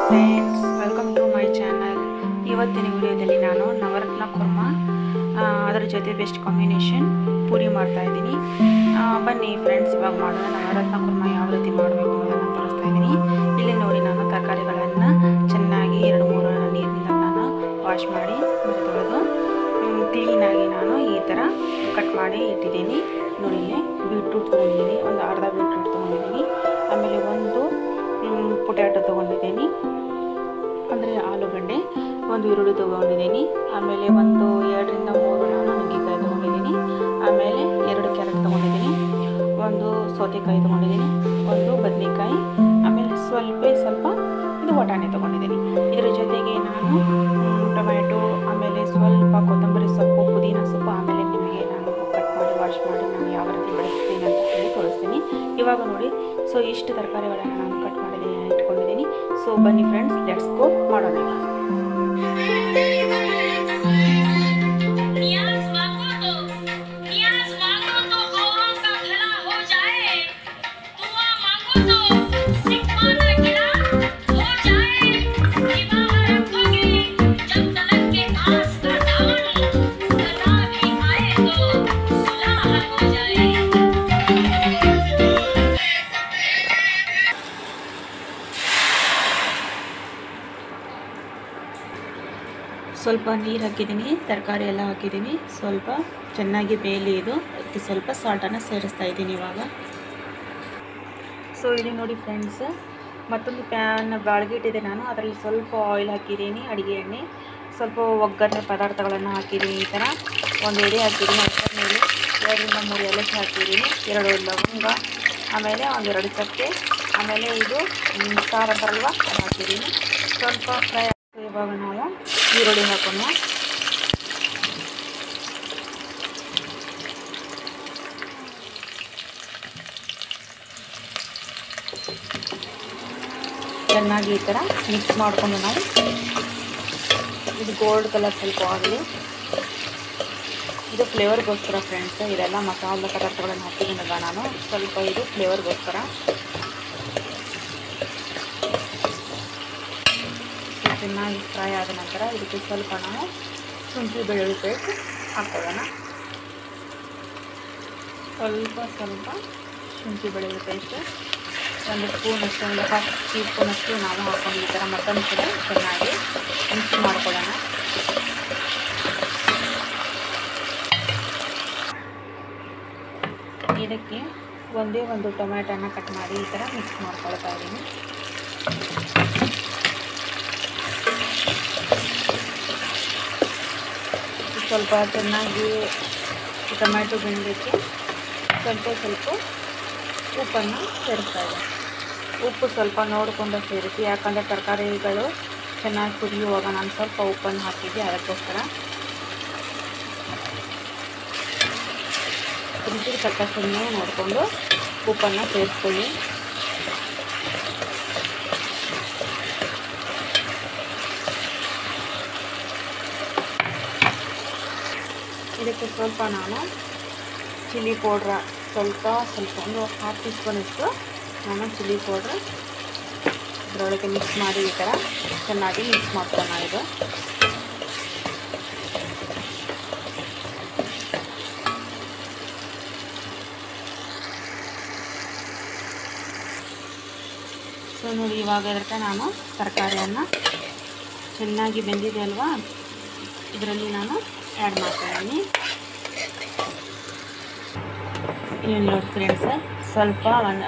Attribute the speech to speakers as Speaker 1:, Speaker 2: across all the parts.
Speaker 1: Friends, welcome to my channel. ಇವತ್ತಿನ ವಿಡಿಯೋದಲ್ಲಿ ನಾನು ನವರತ್ನ ಕುರ್ಮಾ ಅದರ ಜೊತೆ ಬೆಸ್ಟ್ ಕಾಂಬಿನೇಷನ್ ಪೂರಿ ಮಾಡ್ತಾ ಇದ್ದೀನಿ. ಬನ್ನಿ ಫ್ರೆಂಡ್ಸ್, ಇವಾಗ ಮಾಡೋಣ. ನವರತ್ನ ಕುರ್ಮಾ ಯಾವ ರೀತಿ ಮಾಡಬೇಕು ಅನ್ನೋದನ್ನು ತೋರಿಸ್ತಾ ಇದ್ದೀನಿ. ಇಲ್ಲಿ ನೋಡಿ, ನಾನು ತರಕಾರಿಗಳನ್ನು ಚೆನ್ನಾಗಿ 2-3 ನೀರಿನಿಂದ ನಾನು ವಾಶ್ ಮಾಡಿ ತೊಳೆದು ಕ್ಲೀನಾಗಿ ನಾನು ಈ ಥರ ಕಟ್ ಮಾಡಿ ಇಟ್ಟಿದ್ದೀನಿ. ನೋಡಿ, ಇಲ್ಲಿ ಬೀಟ್ರೂಟ್ ತೊಗೊಂಡಿದ್ದೀನಿ, ಒಂದು ಅರ್ಧ ಬೀಟ್ರೂಟ್ ತೊಗೊಂಡಿದ್ದೀನಿ. ಆಮೇಲೆ ಒಂದು ಪೊಟ್ಯಾಟೊ ತೊಗೊಂಡಿದ್ದೀನಿ, ಅಂದರೆ ಆಲೂಗಡ್ಡೆ, ಒಂದು ಈರುಳ್ಳಿ ತೊಗೊಂಡಿದ್ದೀನಿ. ಆಮೇಲೆ ಒಂದು 2-3 ನಾನು ನುಗ್ಗೆಕಾಯಿ ತೊಗೊಂಡಿದ್ದೀನಿ. ಆಮೇಲೆ 2 ಕ್ಯಾರೆಟ್ ತೊಗೊಂಡಿದ್ದೀನಿ, ಒಂದು ಸೌತೆಕಾಯಿ ತೊಗೊಂಡಿದ್ದೀನಿ, ಒಂದು ಬದನೆಕಾಯಿ, ಆಮೇಲೆ ಸ್ವಲ್ಪ ಇದು ಬಟಾಣಿ ತೊಗೊಂಡಿದ್ದೀನಿ. ಇದರ ಜೊತೆಗೆ ನಾನು ಟೊಮ್ಯಾಟೊ, ಆಮೇಲೆ ಸ್ವಲ್ಪ ಕೊತ್ತಂಬರಿ ಸೊಪ್ಪು, ಪುದೀನ ಸೊಪ್ಪು, ಆಮೇಲೆ ನಿಮಗೆ ನಾನು ಕಟ್ ಮಾಡಿ ವಾಶ್ ಮಾಡಿ ನಾನು ಯಾವ ರೀತಿ ಬೆಳೆಸ್ತೀನಿ ಅಂತ ಹೇಳಿ ತೋರಿಸ್ತೀನಿ. ಇವಾಗ ನೋಡಿ, ಸೊ ಇಷ್ಟು ತರಕಾರಿಗಳನ್ನು ನಾನು ಕಟ್ ಮಾಡಿ ಇಟ್ಕೊಂಡಿದ್ದೀನಿ. ಸೊ ಬನ್ನಿ ಫ್ರೆಂಡ್ಸ್, ಲೆಟ್ಸ್ ಗೋ ಮಾಡೋಣ. ಸ್ವಲ್ಪ ನೀರು ಹಾಕಿದ್ದೀನಿ, ತರಕಾರಿ ಎಲ್ಲ ಹಾಕಿದ್ದೀನಿ, ಸ್ವಲ್ಪ ಚೆನ್ನಾಗಿ ಬೇಯಲಿ. ಇದು ಅದಕ್ಕೆ ಸ್ವಲ್ಪ ಸಾಲ್ಟನ್ನು ಸೇರಿಸ್ತಾ ಇದ್ದೀನಿ ಇವಾಗ. ಸೊ ಇಲ್ಲಿ ನೋಡಿ ಫ್ರೆಂಡ್ಸ್, ಮತ್ತೊಂದು ಪ್ಯಾನ್ ಬಾಳ್ಗಿಟ್ಟಿದೆ ನಾನು, ಅದರಲ್ಲಿ ಸ್ವಲ್ಪ ಆಯಿಲ್ ಹಾಕಿದ್ದೀನಿ, ಅಡುಗೆ ಎಣ್ಣೆ, ಸ್ವಲ್ಪ ಒಗ್ಗರಣೆ ಪದಾರ್ಥಗಳನ್ನು ಹಾಕಿದ್ದೀನಿ. ಈ ಥರ ಒಂದು ಎಡೆ ಹಾಕಿದ್ದೀನಿ, ಅದರ ಮೇಲೆ 2-3 ಏಲಕ್ಕಿ ಹಾಕಿದ್ದೀನಿ, 2 ಲವಂಗ, ಆಮೇಲೆ 1-2 ಚಕ್ಕೆ, ಆಮೇಲೆ ಇದು ಸಾರು ಅಂತಾರಲ್ವ ಅದು ಹಾಕಿದ್ದೀನಿ. ಸ್ವಲ್ಪ ಫ್ರೈ. ಇವಾಗ ನಾವು ಈರುಳ್ಳಿ ಹಾಕೋಣ. ಚೆನ್ನಾಗಿ ಈ ಥರ ಮಿಕ್ಸ್ ಮಾಡಿಕೊಂಡು ನಾವು ಇದು ಗೋಲ್ಡ್ ಕಲರ್ ಸ್ವಲ್ಪ ಆಗಲಿ. ಇದು ಫ್ಲೇವರ್ಗೋಸ್ಕರ ಫ್ರೆಂಡ್ಸ್, ಇದೆಲ್ಲ ಮಸಾಲೆ ಪದಾರ್ಥಗಳನ್ನು ಹಾಕಿದ್ದೀನಲ್ಲ ನಾನು, ಸ್ವಲ್ಪ ಇದು ಫ್ಲೇವರ್ಗೋಸ್ಕರ. ಚೆನ್ನಾಗಿ ಫ್ರೈ ಆದ ನಂತರ ಇದಕ್ಕೆ ಸ್ವಲ್ಪ ನಾವು ಶುಂಠಿ ಬೆಳ್ಳುಳ್ಳಿ ಪೇಸ್ಟ್ ಹಾಕ್ಕೊಳ್ಳೋಣ. ಸ್ವಲ್ಪ ಶುಂಠಿ ಬೆಳ್ಳುಳ್ಳಿ ಪೇಸ್ಟ್ 1 ಸ್ಪೂನಷ್ಟು, ಒಂದು 1/2 ಟೀ ಸ್ಪೂನಷ್ಟು ನಾವು ಹಾಕೊಂಡು ಈ ಥರ ಮತ್ತೊಂದು ಸಲ ಚೆನ್ನಾಗಿ ಮಿಕ್ಸ್ ಮಾಡ್ಕೊಳ್ಳೋಣ. ಇದಕ್ಕೆ ಒಂದೇ ಒಂದು ಟೊಮ್ಯಾಟೋನ ಕಟ್ ಮಾಡಿ ಈ ಥರ ಮಿಕ್ಸ್ ಮಾಡ್ಕೊಳ್ತಾ ಇದ್ದೀನಿ. ಸ್ವಲ್ಪ ಚೆನ್ನಾಗಿ ಟೊಮ್ಯಾಟೊ ಬೆಂದಕ್ಕೆ ಸ್ವಲ್ಪ ಉಪ್ಪನ್ನು ಸೇರಿಸ್ತಾ ಇದೆ. ಉಪ್ಪು ಸ್ವಲ್ಪ ನೋಡಿಕೊಂಡು ಸೇರಿಸಿ, ಯಾಕಂದರೆ ತರಕಾರಿಗಳು ಚೆನ್ನಾಗಿ ಕುದಿಯುವಾಗ ನಾನು ಸ್ವಲ್ಪ ಉಪ್ಪನ್ನು ಹಾಕಿದ್ದೆ, ಅದಕ್ಕೋಸ್ಕರ. ರುಚಿಗೆ ತಕ್ಕಷ್ಟು ನೀವು ನೋಡಿಕೊಂಡು ಉಪ್ಪನ್ನು ಸೇರಿಸ್ಕೊಳ್ಳಿ. ಇದಕ್ಕೆ ಸ್ವಲ್ಪ ನಾನು ಚಿಲ್ಲಿ ಪೌಡ್ರ ಸ್ವಲ್ಪ ಒಂದು 1/2 ಟೀ ಸ್ಪೂನಷ್ಟು ನಾನು ಚಿಲ್ಲಿ ಪೌಡ್ರ್ ಇದರೊಳಗೆ ಮಿಕ್ಸ್ ಮಾಡಿ ಈ ಥರ ಚೆನ್ನಾಗಿ ಮಿಕ್ಸ್ ಮಾಡ್ಕೊಳ್ಳೋಣ. ಇದು ಸೊ ನೋಡಿ, ಇವಾಗ ಇದಕ್ಕೆ ನಾನು ತರಕಾರಿಯನ್ನು ಚೆನ್ನಾಗಿ ಬೆಂದಿದೆ ಅಲ್ವಾ, ಇದರಲ್ಲಿ ನಾನು ಆ್ಯಡ್ ಮಾಡ್ತಾಯಿದ್ದೀನಿ. ಇಲ್ಲಿ ನೋಡಿ ಫ್ರೆಂಡ್ಸ್, ಸ್ವಲ್ಪ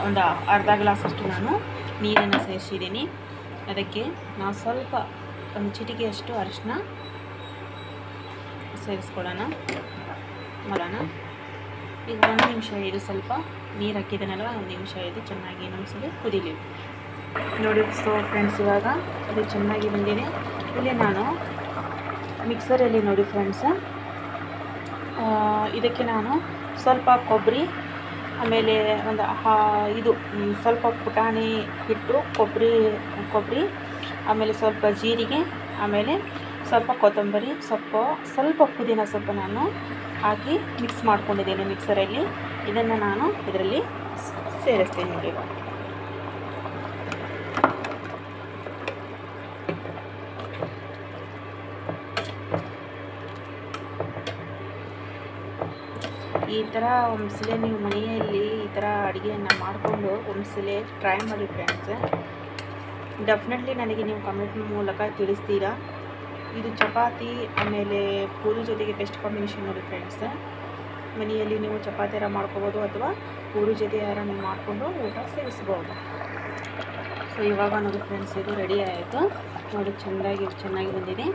Speaker 1: ಒಂದು ಅರ್ಧ ಗ್ಲಾಸಷ್ಟು ನಾನು ನೀರನ್ನು ಸೇರಿಸಿದ್ದೀನಿ. ಅದಕ್ಕೆ ನಾವು ಸ್ವಲ್ಪ ಒಂದು ಚಿಟಿಕೆಯಷ್ಟು ಅರಿಶಿನ ಸೇರಿಸ್ಕೊಳ್ಳೋಣ. ಈಗ 1 ನಿಮಿಷ ಇದು ಸ್ವಲ್ಪ ನೀರು ಹಾಕಿದ್ದೇನಲ್ವ, 1 ನಿಮಿಷ ಇದು ಚೆನ್ನಾಗಿ ಇನ್ನೊಂದ್ಸಲ ಕುದೀಲಿ. ನೋಡಿ ಸೊ ಫ್ರೆಂಡ್ಸ್, ಇವಾಗ ಅದು ಚೆನ್ನಾಗಿ ಬಂದಿದೆ. ಇಲ್ಲಿ ನಾನು ಮಿಕ್ಸರಲ್ಲಿ ನೋಡಿ ಫ್ರೆಂಡ್ಸ್, ಇದಕ್ಕೆ ನಾನು ಸ್ವಲ್ಪ ಕೊಬ್ಬರಿ, ಆಮೇಲೆ ಒಂದು ಇದು ಸ್ವಲ್ಪ ಪುಟಾಣಿ ಹಿಟ್ಟು, ಕೊಬ್ಬರಿ, ಆಮೇಲೆ ಸ್ವಲ್ಪ ಜೀರಿಗೆ, ಆಮೇಲೆ ಸ್ವಲ್ಪ ಕೊತ್ತಂಬರಿ ಸೊಪ್ಪು, ಸ್ವಲ್ಪ ಪುದೀನ ಸೊಪ್ಪು ನಾನು ಹಾಕಿ ಮಿಕ್ಸ್ ಮಾಡ್ಕೊಂಡಿದ್ದೇನೆ ಮಿಕ್ಸರಲ್ಲಿ. ಇದನ್ನು ನಾನು ಇದರಲ್ಲಿ ಸೇರಿಸ್ತೀನಿ ನೋಡಿ. ಈ ಥರ ಒಂದ್ಸಲ ನೀವು ಮನೆಯಲ್ಲಿ ಈ ಥರ ಅಡುಗೆಯನ್ನು ಮಾಡಿಕೊಂಡು ಒಂದ್ಸಲ ಟ್ರೈ ಮಾಡಿ ಫ್ರೆಂಡ್ಸ್. ಡೆಫಿನೆಟ್ಲಿ ನನಗೆ ನೀವು ಕಮೆಂಟ್ ಮೂಲಕ ತಿಳಿಸ್ತೀರಾ. ಇದು ಚಪಾತಿ ಆಮೇಲೆ ಪೂರಿ ಜೊತೆಗೆ ಬೆಸ್ಟ್ ಕಾಂಬಿನೇಷನ್ ನೋಡಿ ಫ್ರೆಂಡ್ಸ್. ಮನೆಯಲ್ಲಿ ನೀವು ಚಪಾತಿ ಯಾರ ಮಾಡ್ಕೋಬೋದು ಅಥವಾ ಪೂರಿ ಜೊತೆ ಯಾರ ನೀವು ಮಾಡಿಕೊಂಡು ಊಟ ಸೇವಿಸ್ಬೋದು. ಸೊ ಇವಾಗ ನೋಡಿ ಫ್ರೆಂಡ್ಸ್, ಇದು ರೆಡಿ ಆಯಿತು ನೋಡಿ, ಚೆನ್ನಾಗಿ ಬಂದಿದೆ.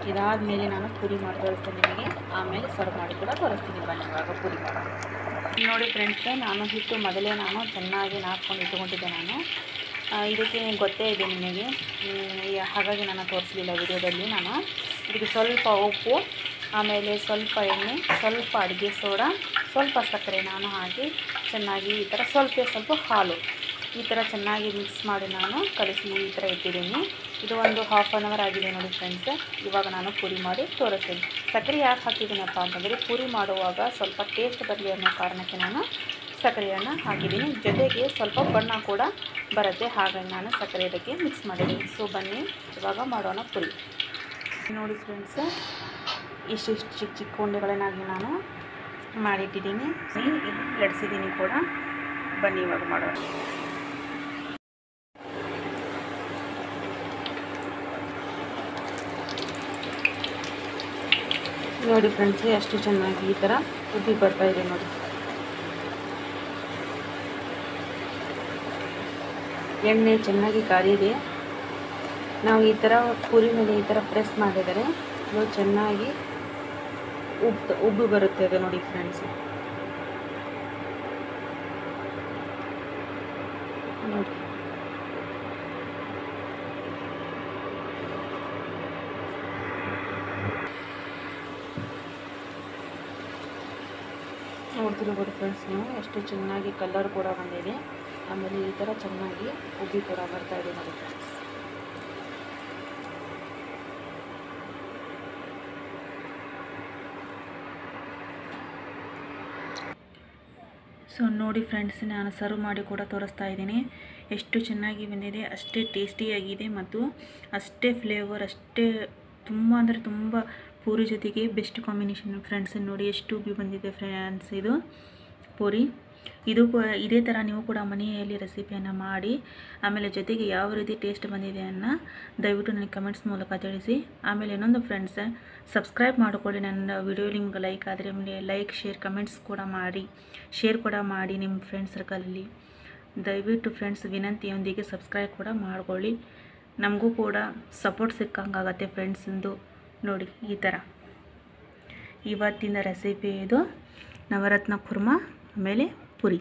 Speaker 1: ಇದಾದಮೇಲೆ ನಾನು ಪೂರಿ ಮಾಡಿ ತೋರಿಸ್ತೀನಿ ನಿಮಗೆ, ಆಮೇಲೆ ಸರ್ವ್ ಮಾಡಿ ಕೂಡ ತೋರಿಸ್ತೀನಿ. ಬನ್ನಿ ಇವಾಗ ಪೂರಿ ಮಾಡೋಣ. ನೋಡಿ ಫ್ರೆಂಡ್ಸ್, ನಾನು ಹಿಟ್ಟು ಮೊದಲೇ ಚೆನ್ನಾಗಿ ನಾದ್ಕೊಂಡು ಇಟ್ಕೊಂಡಿದ್ದೆ. ಇದಕ್ಕೆ ಗೊತ್ತೇ ಇದೆ ನಿಮಗೆ, ಹಾಗಾಗಿ ನಾನು ತೋರಿಸಲಿಲ್ಲ ವಿಡಿಯೋದಲ್ಲಿ. ನಾನು ಇದಕ್ಕೆ ಸ್ವಲ್ಪ ಉಪ್ಪು, ಆಮೇಲೆ ಸ್ವಲ್ಪ ಎಣ್ಣೆ, ಸ್ವಲ್ಪ ಅಡುಗೆ ಸೋಡಾ, ಸ್ವಲ್ಪ ಸಕ್ಕರೆ ನಾನು ಹಾಕಿ ಚೆನ್ನಾಗಿ ಈ ಥರ ಸ್ವಲ್ಪ ಹಾಲು ಈ ಥರ ಚೆನ್ನಾಗಿ ಮಿಕ್ಸ್ ಮಾಡಿ ನಾನು ಕಲಿಸಿ ಈ ಥರ ಇಟ್ಟಿದ್ದೀನಿ. ಇದು ಒಂದು ½ ಆನ್ ಅವರ್ ಆಗಿದೆ ನೋಡಿ ಫ್ರೆಂಡ್ಸ್. ಇವಾಗ ನಾನು ಪೂರಿ ಮಾಡಿ ತೋರಿಸ್ತೀನಿ. ಸಕ್ಕರೆ ಯಾಕೆ ಹಾಕಿದ್ದೀನಪ್ಪ ಅಂತಂದರೆ, ಪೂರಿ ಮಾಡುವಾಗ ಸ್ವಲ್ಪ ಟೇಸ್ಟ್ ಬರಲಿ ಅನ್ನೋ ಕಾರಣಕ್ಕೆ ನಾನು ಸಕ್ಕರೆಯನ್ನು ಹಾಕಿದ್ದೀನಿ. ಜೊತೆಗೆ ಸ್ವಲ್ಪ ಬಣ್ಣ ಕೂಡ ಬರುತ್ತೆ, ಹಾಗಾಗಿ ನಾನು ಸಕ್ಕರೆ ಇದಕ್ಕೆ ಮಿಕ್ಸ್ ಮಾಡಿದ್ದೀನಿ. ಸೊ ಬನ್ನಿ ಇವಾಗ ಮಾಡೋಣ ಪೂರಿ. ನೋಡಿ ಫ್ರೆಂಡ್ಸ್, ಇಷ್ಟಿಷ್ಟು ಚಿಕ್ಕ ಉಂಡೆಗಳನ್ನಾಗಿ ನಾನು ಮಾಡಿಟ್ಟಿದ್ದೀನಿ, ಲಡ್ಸಿದ್ದೀನಿ ಕೂಡ. ಬನ್ನಿ ಇವಾಗ ಮಾಡೋಣ. ನೋಡಿ ಫ್ರೆಂಡ್ಸ್, ಎಷ್ಟು ಚೆನ್ನಾಗಿ ಈ ಥರ ಉಬ್ಬಿ ಬರ್ತಾ ಇದೆ ನೋಡಿ. ಎಣ್ಣೆ ಚೆನ್ನಾಗಿ ಕಾದಿದೆ. ನಾವು ಈ ಥರ ಪೂರಿ ಮೇಲೆ ಈ ಥರ ಪ್ರೆಸ್ ಮಾಡಿದರೆ ಇದು ಚೆನ್ನಾಗಿ ಉಬ್ಬಿ ಬರುತ್ತೆ ಅದು ನೋಡಿ ಫ್ರೆಂಡ್ಸ್. ನೋಡಿ ನೋಡ್ತಿರ್ಬೋದು ಫ್ರೆಂಡ್ಸ್ ನೀವು, ಎಷ್ಟು ಚೆನ್ನಾಗಿ ಕಲರ್ ಕೂಡ ಬಂದಿದೆ. ಆಮೇಲೆ ಈ ಥರ ಚೆನ್ನಾಗಿ ಉಬ್ಬಿ ಕೂಡ ಬರ್ತಾ ಇದೆ ನೋಡಿ ಫ್ರೆಂಡ್ಸ್. ಸೊ ನೋಡಿ ಫ್ರೆಂಡ್ಸ್, ನಾನು ಸರ್ವ್ ಮಾಡಿ ಕೂಡ ತೋರಿಸ್ತಾ ಇದ್ದೀನಿ. ಎಷ್ಟು ಚೆನ್ನಾಗಿ ಬಂದಿದೆ, ಅಷ್ಟೇ ಟೇಸ್ಟಿಯಾಗಿದೆ ಮತ್ತು ಅಷ್ಟೇ ಫ್ಲೇವರ್, ಅಷ್ಟೇ ತುಂಬ ಅಂದರೆ ತುಂಬ ಪೂರಿ ಜೊತೆಗೆ ಬೆಸ್ಟ್ ಕಾಂಬಿನೇಷನ್ ಫ್ರೆಂಡ್ಸ್. ನೋಡಿ ಎಷ್ಟು ಉಬ್ಬಿ ಬಂದಿದೆ ಫ್ರೆಂಡ್ಸ್ ಇದು ಪೂರಿ. ಇದೇ ಥರ ನೀವು ಕೂಡ ಮನೆಯಲ್ಲಿ ರೆಸಿಪಿಯನ್ನು ಮಾಡಿ, ಆಮೇಲೆ ಜೊತೆಗೆ ಯಾವ ರೀತಿ ಟೇಸ್ಟ್ ಬಂದಿದೆ ಅನ್ನೋ ದಯವಿಟ್ಟು ನನಗೆ ಕಮೆಂಟ್ಸ್ ಮೂಲಕ ತಿಳಿಸಿ. ಆಮೇಲೆ ಇನ್ನೊಂದು ಫ್ರೆಂಡ್ಸ್, ಸಬ್ಸ್ಕ್ರೈಬ್ ಮಾಡಿಕೊಳ್ಳಿ. ನನ್ನ ವಿಡಿಯೋ ನಿಮ್ಗೆ ಲೈಕ್ ಆದರೆ ಆಮೇಲೆ ಲೈಕ್, ಶೇರ್, ಕಮೆಂಟ್ಸ್ ಕೂಡ ಮಾಡಿ, ಶೇರ್ ಕೂಡ ಮಾಡಿ ನಿಮ್ಮ ಫ್ರೆಂಡ್ಸ್ ಸರ್ಕಲಲ್ಲಿ. ದಯವಿಟ್ಟು ಫ್ರೆಂಡ್ಸ್ ವಿನಂತಿಯೊಂದಿಗೆ ಸಬ್ಸ್ಕ್ರೈಬ್ ಕೂಡ ಮಾಡಿಕೊಳ್ಳಿ, ನಮಗೂ ಕೂಡ ಸಪೋರ್ಟ್ ಸಿಕ್ಕಂಗಾಗತ್ತೆ ಫ್ರೆಂಡ್ಸಿಂದು. ನೋಡಿ ಈ ಥರ ಇವತ್ತಿನ ರೆಸಿಪಿ ಇದು ನವರತ್ನ ಕುರ್ಮಾ ಆಮೇಲೆ ಪೂರಿ.